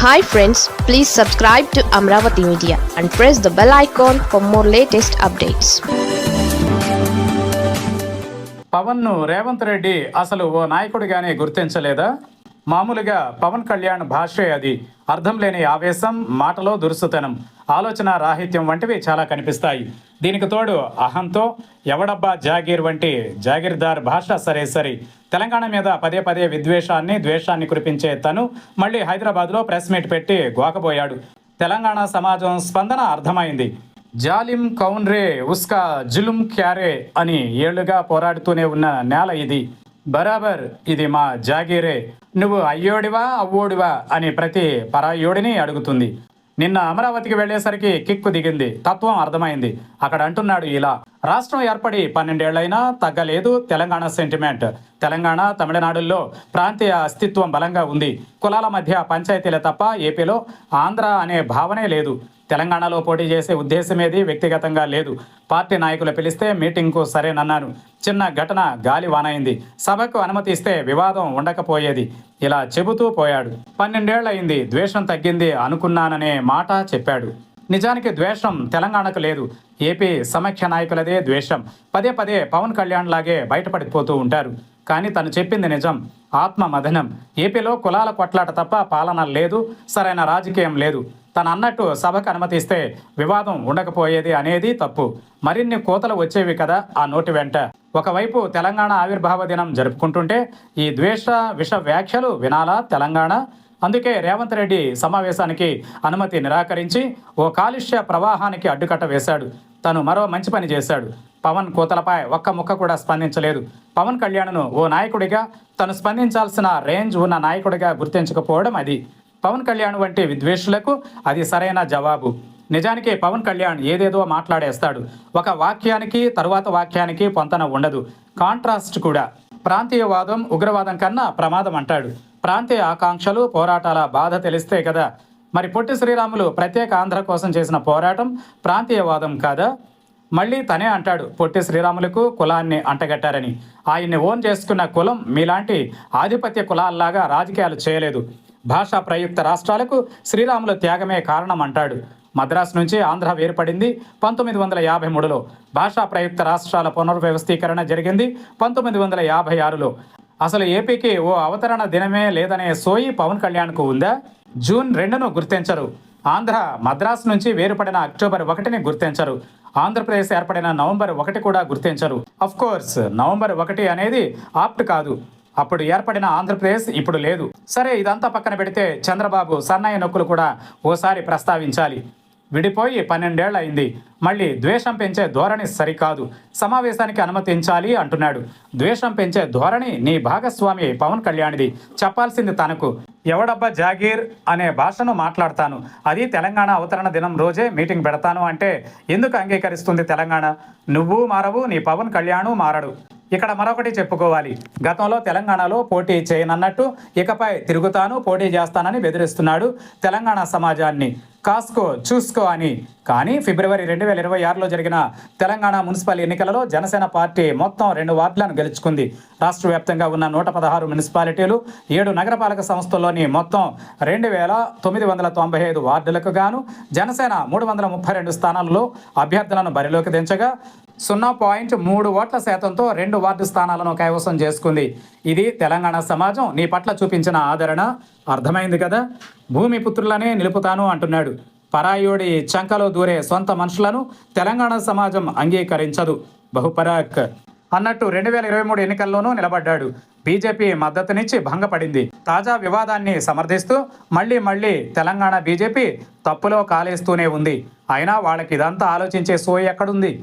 Hi friends, please subscribe to Amravati Media and press the bell icon for more latest updates. పవన్ను Revanth Reddy అసలు ఓ నాయకుడిగానే గుర్తించలేదా? మామూలుగా పవన్ కళ్యాణ్ భాషే అది. అర్థం లేని ఆవేశం, మాటలో దురుసుతనం, ఆలోచన రాహిత్యం వంటివి చాలా కనిపిస్తాయి. దీనికి తోడు అహంతో ఎవడబ్బా జాగీర్ వంటి జాగీర్దార్ భాష సరే సరి. తెలంగాణ మీద పదే పదే విద్వేషాన్ని, ద్వేషాన్ని కురిపించే తను మళ్ళీ హైదరాబాద్లో ప్రెస్ మీట్ పెట్టి గోకబోయాడు. తెలంగాణ సమాజం స్పందన అర్థమైంది. జాలిం కౌన్ రే ఉస్కా జులుం క్యారే అని ఏళ్లుగా పోరాడుతూనే ఉన్న నేల ఇది. బరాబర్ ఇది మా జాగీరే, నువ్వు అయ్యోడివా అవ్వోడివా అని ప్రతి పరాయోడిని అడుగుతుంది. నిన్న అమరావతికి వెళ్లేసరికి కిక్కు దిగింది, తత్వం అర్థమైంది. అక్కడ అంటున్నాడు ఇలా: రాష్ట్రం ఏర్పడి 12 ఏళ్లైనా తగ్గలేదు తెలంగాణ సెంటిమెంట్. తెలంగాణ, తమిళనాడుల్లో ప్రాంతీయ అస్తిత్వం బలంగా ఉంది. కులాల మధ్య పంచాయతీలే తప్ప ఏపీలో ఆంధ్ర అనే భావనే లేదు. తెలంగాణలో పోటీ చేసే ఉద్దేశమేది వ్యక్తిగతంగా లేదు. పార్టీ నాయకులు పిలిస్తే మీటింగ్కు సరేనన్నాను. చిన్న ఘటన గాలి వానైంది. సభకు అనుమతి ఇస్తే వివాదం ఉండకపోయేది. ఇలా చెబుతూ పోయాడు. 12 ఏళ్లయింది, ద్వేషం తగ్గింది అనుకున్నాననే మాట చెప్పాడు. నిజానికి ద్వేషం తెలంగాణకు లేదు. ఏపీ సమైక్య నాయకులదే ద్వేషం. పదే పదే పవన్ కళ్యాణ్ లాగే బయటపడిపోతూ ఉంటారు. కానీ తను చెప్పింది నిజం, ఆత్మ మథనం. ఏపీలో కులాల కొట్లాట తప్ప పాలన లేదు, సరైన రాజకీయం లేదు. తను అన్నట్టు సభకు అనుమతిస్తే వివాదం ఉండకపోయేది అనేది తప్పు. మరిన్ని కోతలు వచ్చేవి కదా ఆ నోటి వెంట. ఒకవైపు తెలంగాణ ఆవిర్భావ దినం జరుపుకుంటుంటే ఈ ద్వేష విష వ్యాఖ్యలు వినాలా తెలంగాణ? అందుకే రేవంత్ రెడ్డి సమావేశానికి అనుమతి నిరాకరించి ఓ కాలుష్య ప్రవాహానికి అడ్డుకట్ట వేశాడు. తను మరో మంచి పని చేశాడు. పవన్ కోతలపై ఒక్క ముక్క కూడా స్పందించలేదు. పవన్ కళ్యాణ్ను ఓ నాయకుడిగా, తను స్పందించాల్సిన రేంజ్ ఉన్న నాయకుడిగా గుర్తించకపోవడం అది. పవన్ కళ్యాణ్ వంటి విద్వేషులకు అది సరైన జవాబు. నిజానికి పవన్ కళ్యాణ్ ఏదేదో మాట్లాడేస్తాడు. ఒక వాక్యానికి తరువాత వాక్యానికి పొంతన ఉండదు, కాంట్రాస్ట్ కూడా. ప్రాంతీయవాదం ఉగ్రవాదం కన్నా ప్రమాదం అంటాడు. ప్రాంతీయ ఆకాంక్షలు, పోరాటాల బాధ తెలిస్తే కదా. మరి పొట్టి శ్రీరాములు ప్రత్యేక ఆంధ్ర కోసం చేసిన పోరాటం ప్రాంతీయవాదం కాదా? మళ్ళీ తనే అంటాడు పొట్టి శ్రీరాములకు కులాన్ని అంటగట్టారని. ఆయన్ని ఓన్ చేసుకున్న కులం మీలాంటి ఆధిపత్య కులాల్లాగా రాజకీయాలు చేయలేదు. భాషా ప్రయుక్త రాష్ట్రాలకు శ్రీరాములు త్యాగమే కారణం అంటాడు. మద్రాసు నుంచి ఆంధ్ర వేరుపడింది 1953లో. భాషా ప్రయుక్త రాష్ట్రాల పునర్వ్యవస్థీకరణ జరిగింది 1956లో. అసలు ఏపీకి ఓ అవతరణ దినమే లేదనే సోయి పవన్ కళ్యాణ్కు ఉందా? జూన్ 2ను గుర్తించరు. ఆంధ్ర మద్రాసు నుంచి వేరుపడిన అక్టోబర్ 1ని గుర్తించరు. ఆంధ్రప్రదేశ్ ఏర్పడిన నవంబర్ 1 కూడా గుర్తించరు. కోర్స్ నవంబర్ 1 అనేది ఆప్ట్ కాదు. అప్పుడు ఏర్పడిన ఆంధ్రప్రదేశ్ ఇప్పుడు లేదు. సరే, ఇదంతా పక్కన పెడితే చంద్రబాబు సన్నాయి నొక్కులు కూడా ఓసారి ప్రస్తావించాలి. విడిపోయి 12 ఏళ్ళు అయింది. మళ్ళీ ద్వేషం పెంచే ధోరణి సరికాదు, సమావేశానికి అనుమతించాలి అంటున్నాడు. ద్వేషం పెంచే ధోరణి నీ భాగస్వామి పవన్ కళ్యాణ్ది. చెప్పాల్సింది తనకు. ఎవడబ్బా జాగీర్ అనే భాషను మాట్లాడతాను, అది తెలంగాణ అవతరణ దినం రోజే మీటింగ్ పెడతాను అంటే ఎందుకు అంగీకరిస్తుంది తెలంగాణ? నువ్వు మారవు, నీ పవన్ కళ్యాణ్ మారడు. ఇక్కడ మరొకటి చెప్పుకోవాలి. గతంలో తెలంగాణలో పోటీ చేయనన్నట్టు ఇకపై తిరుగుతాను, పోటీ చేస్తానని బెదిరిస్తున్నాడు తెలంగాణ సమాజాన్ని. కాసుకో చూసుకో అని. కానీ ఫిబ్రవరి 2026లో జరిగిన తెలంగాణ మున్సిపల్ ఎన్నికలలో జనసేన పార్టీ మొత్తం 2 వార్డులను గెలుచుకుంది. రాష్ట్ర వ్యాప్తంగా ఉన్న 116 మున్సిపాలిటీలు, 7 నగరపాలక సంస్థల్లోని మొత్తం 2995 వార్డులకు గాను జనసేన 332 స్థానాలలో అభ్యర్థులను బరిలోకి దించగా 0.3 ఓట్ల శాతంతో 2 వార్డు స్థానాలను కైవసం చేసుకుంది. ఇది తెలంగాణ సమాజం నీ పట్ల చూపించిన ఆదరణ. అర్థమైంది కదా. భూమి పుత్రులనే నిలుపుతాను అంటున్నాడు. పరాయోడి చంకలో దూరే సొంత మనుషులను తెలంగాణ సమాజం అంగీకరించదు. బహుపరాక్ అన్నట్టు 2023 ఎన్నికల్లోనూ నిలబడ్డాడు. బీజేపీ మద్దతునిచ్చి భంగపడింది. తాజా వివాదాన్ని సమర్థిస్తూ మళ్ళీ తెలంగాణ బీజేపీ తప్పులో కాలేస్తూనే ఉంది. అయినా వాళ్ళకి ఇదంతా ఆలోచించే సోయి ఎక్కడుంది?